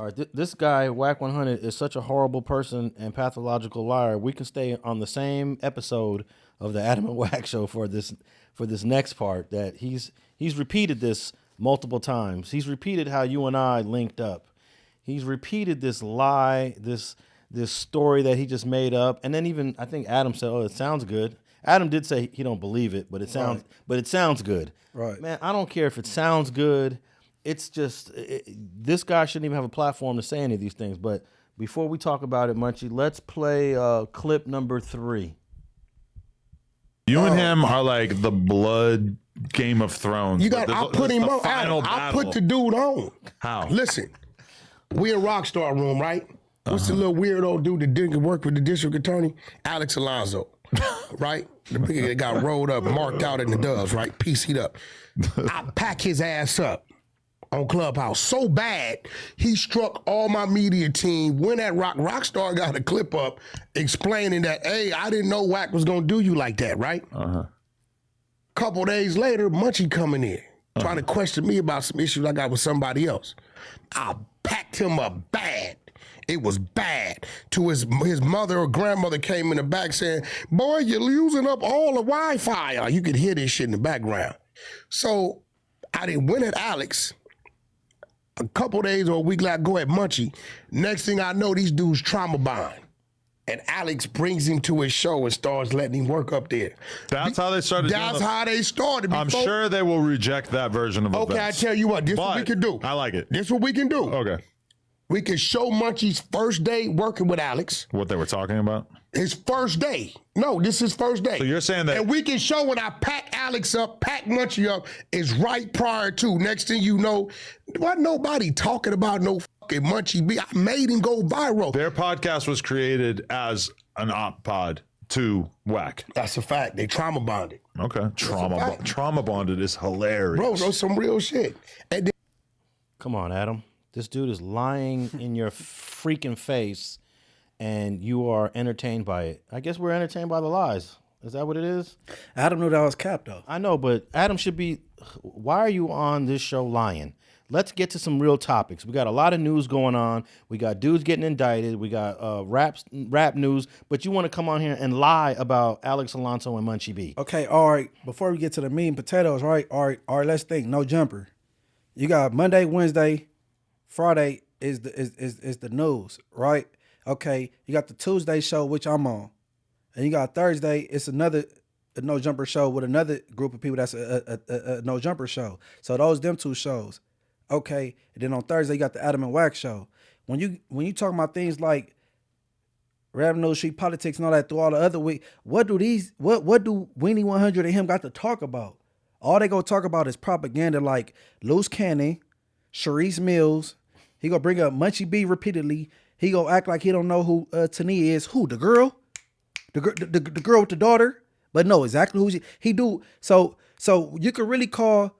All right, this guy, Wack 100, is such a horrible person and pathological liar. We can stay on the same episode of the Adam and Wack show for this next part. That he's repeated this multiple times. He's repeated how you and I linked up. He's repeated this lie, this story that he just made up, and then even I think Adam said, "Oh, it sounds good." Adam did say he don't believe it, but it sounds good. Right, man. I don't care if it sounds good. It's just this guy shouldn't even have a platform to say any of these things. But before we talk about it, Munchie, let's play clip number 3. You and him are like the blood Game of Thrones. I put him on. I put the dude on. How? Listen, we in Rockstar room, right? What's the little weirdo dude that didn't work with the district attorney? Alex Alonso, right? The nigga that got rolled up, marked out in the doves, right? PC'd up. I pack his ass up on Clubhouse so bad, he struck all my media team. When at Rockstar got a clip up explaining that, hey, I didn't know Wack was gonna do you like that, right? Couple days later, Munchie coming in, trying to question me about some issues I got with somebody else. I packed him up bad. It was bad. To his mother or grandmother came in the back saying, boy, you're using up all the Wi-Fi. You could hear this shit in the background. So I didn't win at Alex. A couple days or a week later, I go at Munchie. Next thing I know, these dudes trauma bond. And Alex brings him to his show and starts letting him work up there. That's how they started. That's how they started. I'm sure they will reject that version of events. Okay, I tell you what, this is what we can do. I like it. This is what we can do. Okay. We can show Munchie's first day working with Alex. What they were talking about? His first day. No, this is his first day. So you're saying that... And we can show when I pack Alex up, pack Munchie up, is right prior to. Next thing you know, wasn't nobody talking about no fucking Munchie B. I made him go viral. Their podcast was created as an op pod to Wack. That's a fact. They trauma bonded. Okay. Trauma bonded is hilarious. Bro, that's some real shit. And then, come on, Adam. This dude is lying in your freaking face, and you are entertained by it. I guess we're entertained by the lies. Is that what it is? Adam knew that was cap, though. I know, but Adam should be... Why are you on this show lying? Let's get to some real topics. We got a lot of news going on. We got dudes getting indicted. We got rap news. But you want to come on here and lie about Alex Alonso and Munchie B. Okay, all right. Before we get to the meat and potatoes, all right, let's think. No jumper. You got Monday, Wednesday... Friday is the news, right? Okay, you got the Tuesday show, which I'm on. And you got Thursday, it's another No Jumper show with another group of people that's a No Jumper show. So them 2 shows. Okay, and then on Thursday, you got the Adam and Wack show. When you talk about things like revenue, street politics and all that through all the other week, what do Weenie 100 and him got to talk about? All they gonna talk about is propaganda like loose cannon, Sharice Mills. He gonna bring up Munchie B repeatedly. He gonna act like he don't know who Tania is. Who, the girl? The girl with the daughter? But no, exactly who he do. So you could really call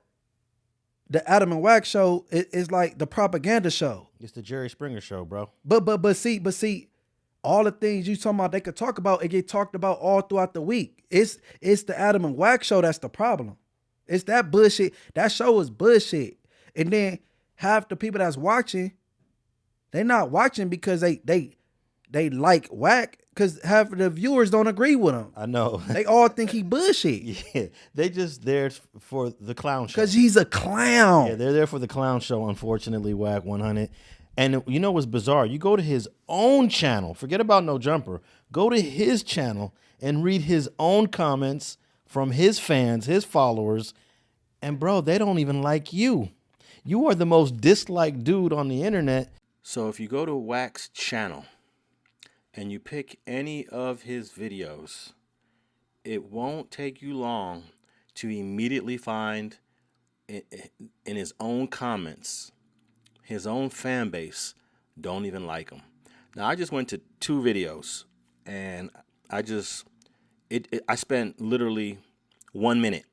the Adam and Wack show is like the propaganda show. It's the Jerry Springer show, bro. But see, all the things you talking about they could talk about, it get talked about all throughout the week. It's the Adam and Wack show that's the problem. It's that bullshit. That show is bullshit. And then half the people that's watching, they not watching because they like Wack, because half of the viewers don't agree with him. I know. They all think he bullshit. Yeah, they just there for the clown show. Because he's a clown. Yeah, they're there for the clown show, unfortunately, Wack 100. And you know what's bizarre? You go to his own channel, forget about No Jumper, go to his channel and read his own comments from his fans, his followers, and bro, they don't even like you. You are the most disliked dude on the internet. So if you go to Wack's channel and you pick any of his videos, it won't take you long to immediately find in his own comments, his own fan base don't even like him. Now, I just went to 2 videos and I spent literally 1 minute,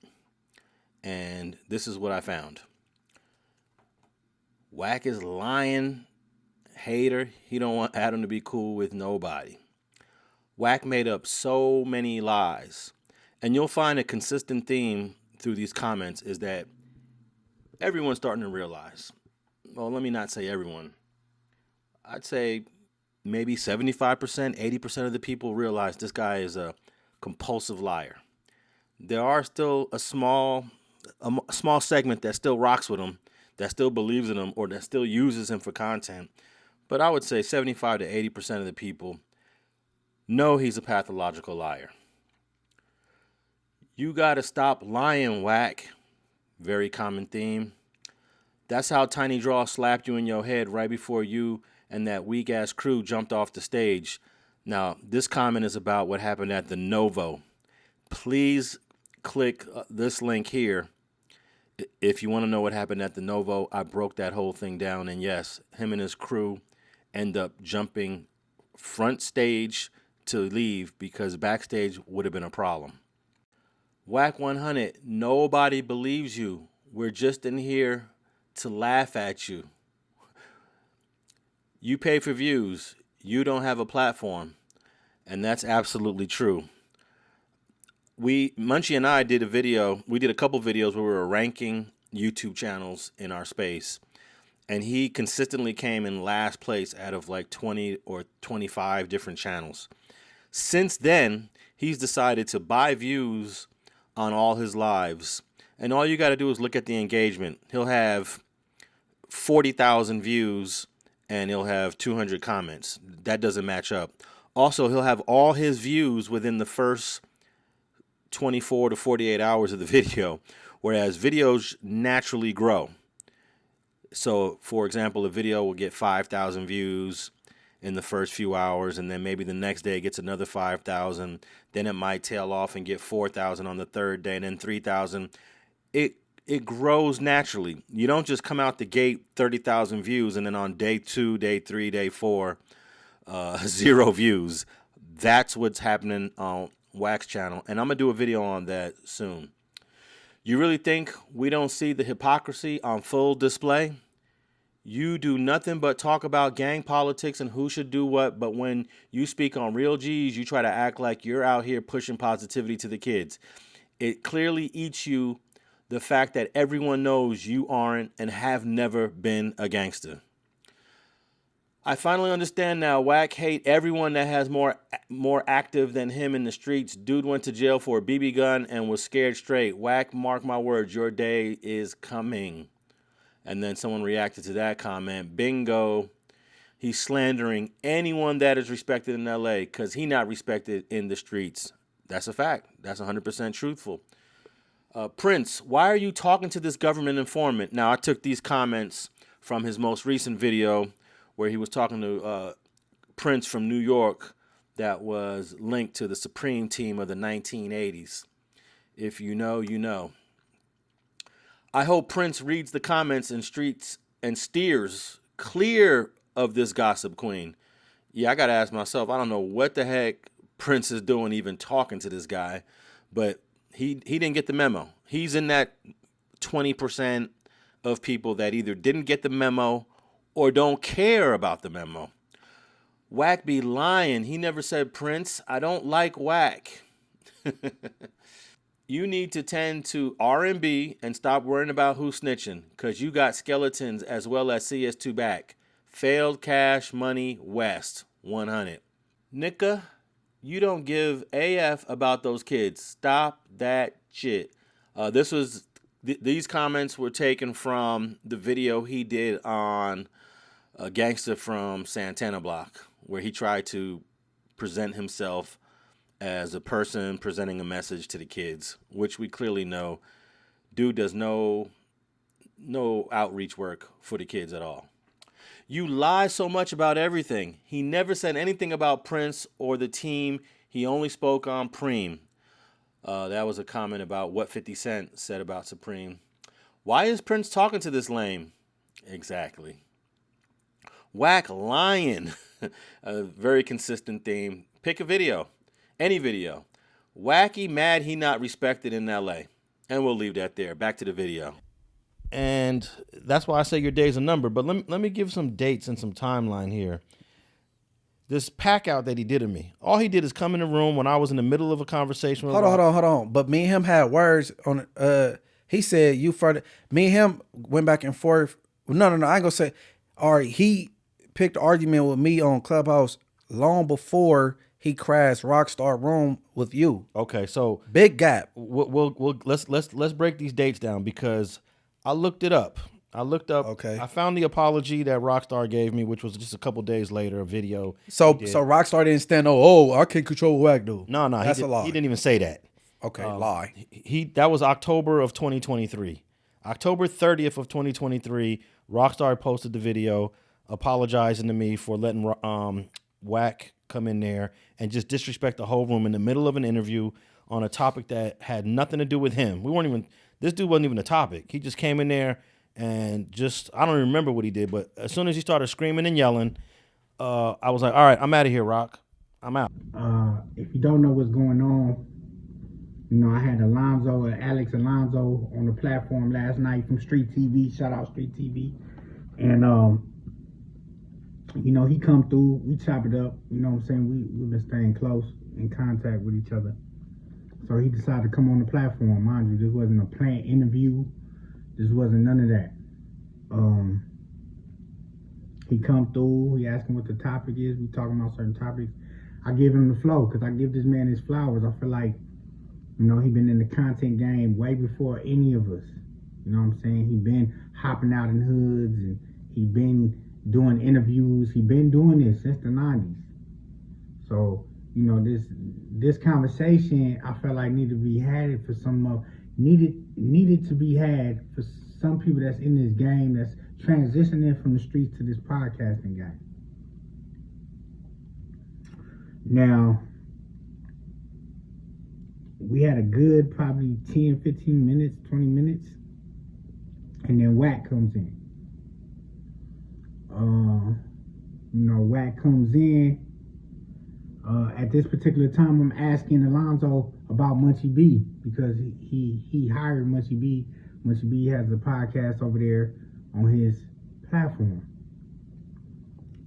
and this is what I found. Wack is lying, hater. He don't want Adam to be cool with nobody. Wack made up so many lies. And you'll find a consistent theme through these comments is that everyone's starting to realize, well, let me not say everyone. I'd say maybe 75%, 80% of the people realize this guy is a compulsive liar. There are still a small segment that still rocks with him, that still believes in him, or that still uses him for content. But I would say 75 to 80% of the people know he's a pathological liar. You got to stop lying, Wack. Very common theme. That's how Tiny Draw slapped you in your head right before you and that weak-ass crew jumped off the stage. Now, this comment is about what happened at the Novo. Please click this link here if you want to know what happened at the Novo. I broke that whole thing down, and yes, him and his crew end up jumping front stage to leave because backstage would have been a problem. Wack 100, nobody believes you. We're just in here to laugh at you. You pay for views. You don't have a platform. And that's absolutely true. Munchie and I did a couple videos where we were ranking YouTube channels in our space. And he consistently came in last place out of like 20 or 25 different channels. Since then, he's decided to buy views on all his lives. And all you got to do is look at the engagement. He'll have 40,000 views and he'll have 200 comments. That doesn't match up. Also, he'll have all his views within the first 24 to 48 hours of the video, whereas videos naturally grow. So, for example, a video will get 5,000 views in the first few hours, and then maybe the next day it gets another 5,000. Then it might tail off and get 4,000 on the third day, and then 3,000. It grows naturally. You don't just come out the gate 30,000 views, and then on day 2, day 3, day 4, 0 views. That's what's happening on Wack's channel, and I'm going to do a video on that soon. You really think we don't see the hypocrisy on full display? You do nothing but talk about gang politics and who should do what, but when you speak on real G's, you try to act like you're out here pushing positivity to the kids. It clearly eats you the fact that everyone knows you aren't and have never been a gangster. I finally understand now. Wack hate everyone that has more active than him in the streets. Dude went to jail for a BB gun and was scared straight. Wack, mark my words, your day is coming. And then someone reacted to that comment. Bingo. He's slandering anyone that is respected in LA because he not respected in the streets. That's a fact. That's 100% truthful. Prince, why are you talking to this government informant? Now, I took these comments from his most recent video where he was talking to Prince from New York that was linked to the Supreme Team of the 1980s. If you know, you know. I hope Prince reads the comments and streets and steers clear of this gossip queen. Yeah, I got to ask myself, I don't know what the heck Prince is doing even talking to this guy, but he didn't get the memo. He's in that 20% of people that either didn't get the memo or don't care about the memo. Wack be lying. He never said, Prince, I don't like Wack. You need to tend to R&B and stop worrying about who's snitching, because you got skeletons as well as CS2 back. Failed Cash Money West 100. Nika, you don't give AF about those kids. Stop that shit. These comments were taken from the video he did on a gangster from Santana Block, where he tried to present himself as a person presenting a message to the kids, which we clearly know dude does no outreach work for the kids at all. You lie so much about everything. He never said anything about Prince or the team. He only spoke on Preem. That was a comment about what 50 Cent said about Supreme. Why is Prince talking to this lame? Exactly. Wack lying. A very consistent theme. Pick a video. Any video. Wacky mad he not respected in LA. And we'll leave that there. Back to the video. And that's why I say your day's a number. But let me give some dates and some timeline here. This pack out that he did of me. All he did is come in the room when I was in the middle of a conversation with Hold on. But me and him had words on he said you further. Me and him went back and forth. No. I ain't gonna say. All right, he picked the argument with me on Clubhouse long before he crashed Rockstar Room with you. Okay, so Big gap. let's break these dates down because I looked it up. Okay. I found the apology that Rockstar gave me, which was just a couple days later, a video. So Rockstar didn't stand. Oh, I can't control what Wack do. No, That's a lie. He didn't even say that. Okay, lie. That was October of 2023. October 30th of 2023, Rockstar posted the video apologizing to me for letting Wack come in there and just disrespect the whole room in the middle of an interview on a topic that had nothing to do with him. This dude wasn't even the topic. He just came in there and I don't remember what he did, but as soon as he started screaming and yelling, I was like, all right, I'm out of here, Rock. I'm out. If you don't know what's going on, I had Alex Alonso on the platform last night from StreetTV. Shout out StreetTV. And, he come through. We chop it up. You know what I'm saying? We've been staying close in contact with each other. So he decided to come on the platform. Mind you, this wasn't a planned interview. This wasn't none of that. He come through. He asked him what the topic is. We talking about certain topics. I give him the flow because I give this man his flowers. I feel like, he been in the content game way before any of us. You know what I'm saying? He been hopping out in hoods and he been doing interviews. He been doing this since the 90s. So, this conversation I felt like needed to be had for needed to be had for some people that's in this game that's transitioning from the streets to this podcasting game. Now, we had a good probably 10, 15 minutes, 20 minutes, and then Wack comes in. Wack comes in. At this particular time, I'm asking Alonso about Munchie B because he hired Munchie B. Munchie B has a podcast over there on his platform.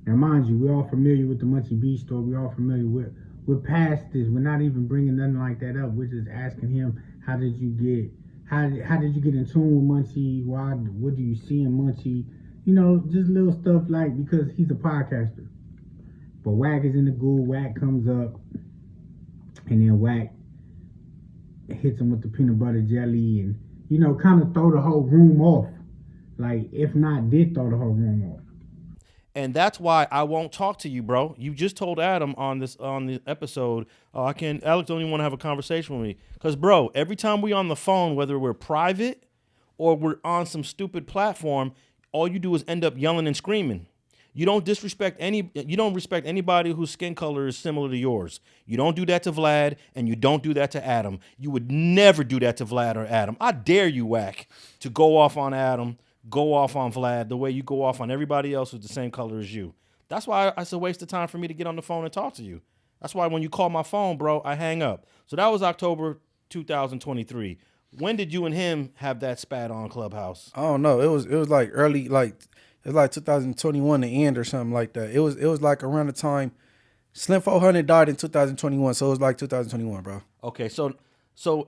Now, mind you, we're all familiar with the Munchie B story. We're all familiar with. We're past this. We're not even bringing nothing like that up. We're just asking him, how did you get in tune with Munchie? What do you see in Munchie? Just little stuff because he's a podcaster. But Wack is in the goo. Wack comes up, and then Wack hits him with the peanut butter jelly, and kind of throw the whole room off. If not, did throw the whole room off. And that's why I won't talk to you, bro. You just told Adam on the episode, Alex don't even want to have a conversation with me. Because, bro, every time we on the phone, whether we're private or we're on some stupid platform, all you do is end up yelling and screaming. You don't respect anybody whose skin color is similar to yours. You don't do that to Vlad, and you don't do that to Adam. You would never do that to Vlad or Adam. I dare you, Wack, to go off on Adam, go off on Vlad the way you go off on everybody else who's the same color as you. That's why it's a waste of time for me to get on the phone and talk to you. That's why when you call my phone, bro, I hang up. So that was October 2023. When did you and him have that spat on Clubhouse? I don't know. It was like early, it was like 2021 to end or something like that. It was like around the time Slim 400 died in 2021, so it was like 2021, bro. Okay, so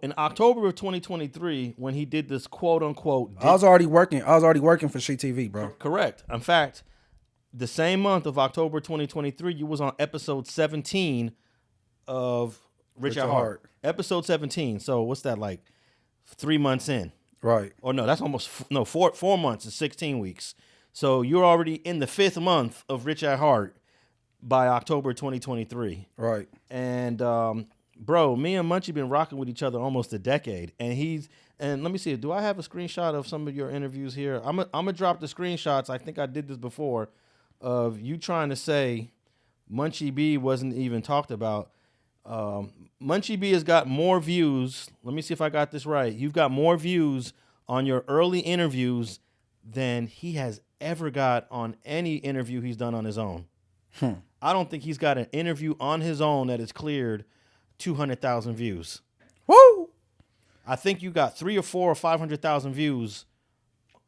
in October of 2023, when he did this quote unquote, I was already working for StreetTV, bro. Correct. In fact, the same month of October 2023, you was on episode 17 of Rich at Heart. Episode 17. So what's that, like 3 months in? Right. Or no, that's almost 4 months and 16 weeks. So you're already in the 5th month of Rich at Heart by October 2023. Right. And bro, me and Munchie been rocking with each other almost a decade. And let me see, do I have a screenshot of some of your interviews here? I'm gonna drop the screenshots. I think I did this before, of you trying to say Munchie B wasn't even talked about. Munchie B has got more views. Let me see if I got this right. You've got more views on your early interviews than he has ever got on any interview he's done on his own. I don't think he's got an interview on his own that has cleared 200,000 views. Woo! I think you got 3 or 4 or 500,000 views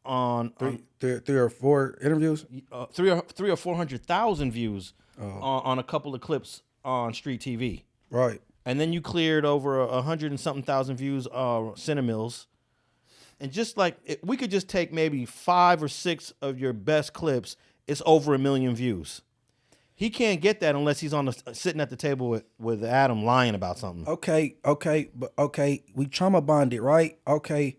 on three or four interviews. 3 or 400,000 views on a couple of clips on StreetTV. Right. And then you cleared over 100 and something thousand views Cinemills. And just like we could just take maybe 5 or 6 of your best clips it's over 1 million views. He can't get that unless he's sitting at the table with Adam lying about something. Okay, we trauma bonded, right? Okay.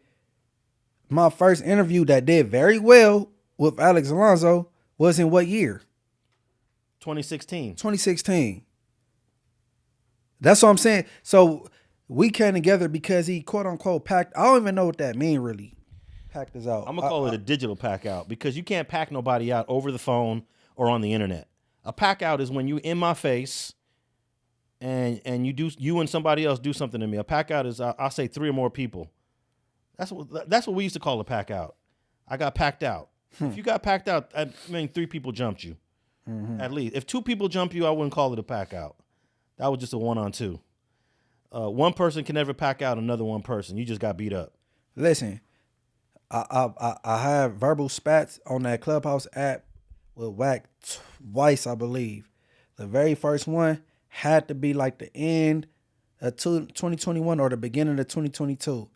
My first interview that did very well with Alex Alonso was in what year? 2016. 2016. That's what I'm saying. So we came together because he quote unquote packed. I don't even know what that mean really. Packed us out. I'm gonna call it a digital pack out because you can't pack nobody out over the phone or on the internet. A pack out is when you in my face and you and somebody else do something to me. A pack out is I'll say 3 or more people. That's what we used to call a pack out. I got packed out. If you got packed out, I mean 3 people jumped you. At least. If 2 people jump you, I wouldn't call it a pack out. That was just a 1-on-2. One person can never pack out another one person. You just got beat up. Listen, I have verbal spats on that Clubhouse app with Wack twice, I believe. The very first one had to be like the end of 2021 or the beginning of 2022.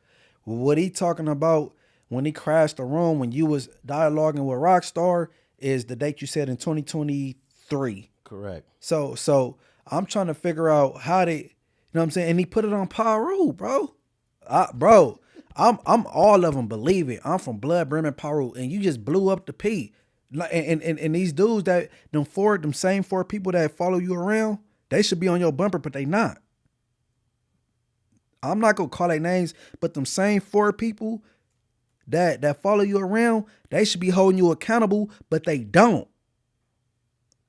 What he talking about when he crashed the room when you was dialoguing with Rockstar is the date you said in 2023. Correct. So I'm trying to figure out how they, you know what I'm saying? And he put it on Paru, bro. I'm all of them, believe it. I'm from Blood, Brim, and Paru, and you just blew up the P. Like, and these dudes them same 4 people that follow you around, they should be on your bumper, but they not. I'm not gonna call their names, but them same 4 people that follow you around, they should be holding you accountable, but they don't.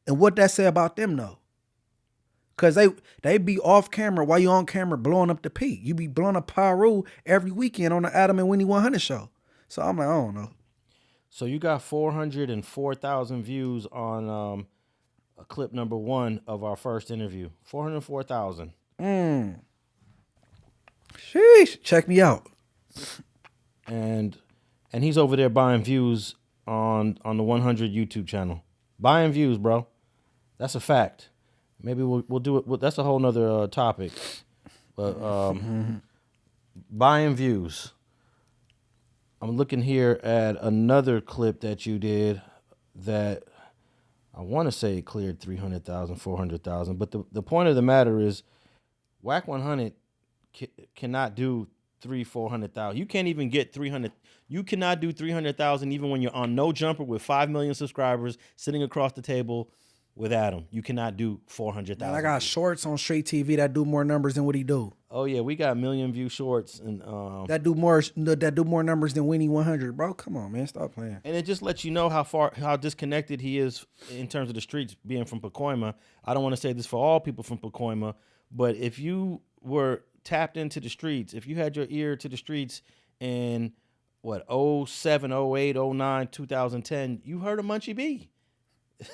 And what that say about them though? Cause they be off camera while you on camera blowing up the P. You be blowing up Pyro every weekend on the Adam and Winnie 100 show. So I'm like, I don't know. So you got 404,000 views on clip number 1 of our first interview. 404,000. Sheesh, check me out. And he's over there buying views on the 100 YouTube channel. Buying views, bro. That's a fact. Maybe we'll do it. That's a whole nother topic. But buying views. I'm looking here at another clip that you did that I want to say it cleared 300,000, 400,000. But the point of the matter is Wack 100 cannot do 400,000. You can't even get 300. You cannot do 300,000 even when you're on No Jumper with 5 million subscribers sitting across the table with Adam. You cannot do 400,000. I got shorts on StreetTV that do more numbers than what he do. Oh yeah, we got million view shorts and that do more numbers than Winnie 100, bro. Come on, man, stop playing. And it just lets you know how disconnected he is in terms of the streets, being from Pacoima. I don't want to say this for all people from Pacoima, but if you were tapped into the streets, if you had your ear to the streets in 07, 08, 09, 2010, you heard of Munchie B.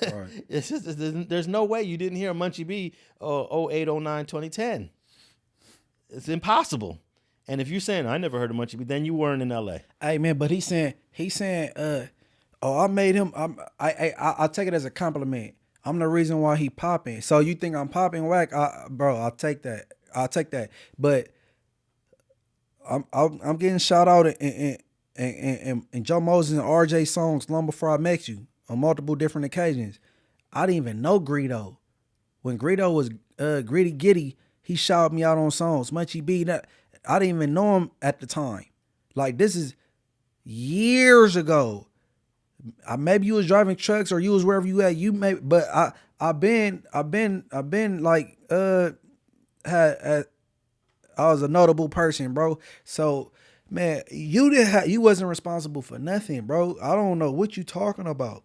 Right. It's just, there's no way you didn't hear Munchie B 08, 09, 2010. It's impossible. And if you're saying I never heard of Munchie B, then you weren't in LA. Hey man, but he's saying I made him. I'll take it as a compliment. I'm the reason why he popping. So you think I'm popping, Wack? Bro, I'll take that. But I'm getting shout out in Joe Moses and RJ songs long before I met you on multiple different occasions. I didn't even know Greedo. When Greedo was Gritty Giddy, he shouted me out on songs. Munchie B, I didn't even know him at the time. Like, this is years ago. Maybe you was driving trucks or you was wherever you at. But I've been like I was a notable person, bro. So man, you wasn't responsible for nothing, bro. I don't know what you talking about.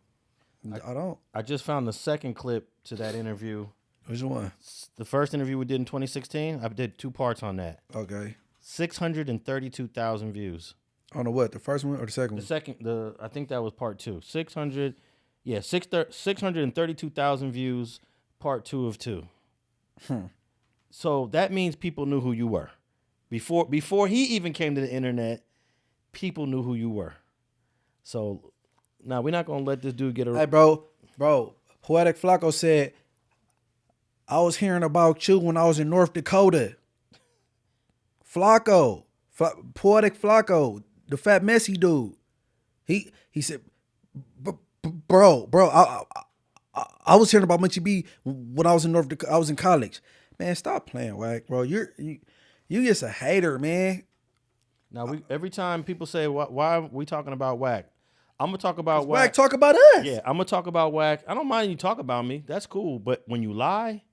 I don't. I just found the second clip to that interview. Which one? The first interview we did in 2016. I did 2 parts on that. Okay. 632,000 views. On the what? The first one or the second one? I think that was part 2. 632,000 views, part 2 of 2. So that means people knew who you were. Before he even came to the internet, people knew who you were. So now we're not gonna let this dude get a. Hey, bro. Poetic Flacco said, I was hearing about you when I was in North Dakota. Flacco, Poetic Flacco, the fat messy dude. He said, bro. I was hearing about Munchie B when I was in I was in college. Man, stop playing, Wack, bro. You just a hater, man. Now every time people say why are we talking about Wack, I'm gonna talk about Wack Wack. talk about us. Yeah, I'm gonna talk about Wack. I don't mind you talk about me. That's cool. But when you lie,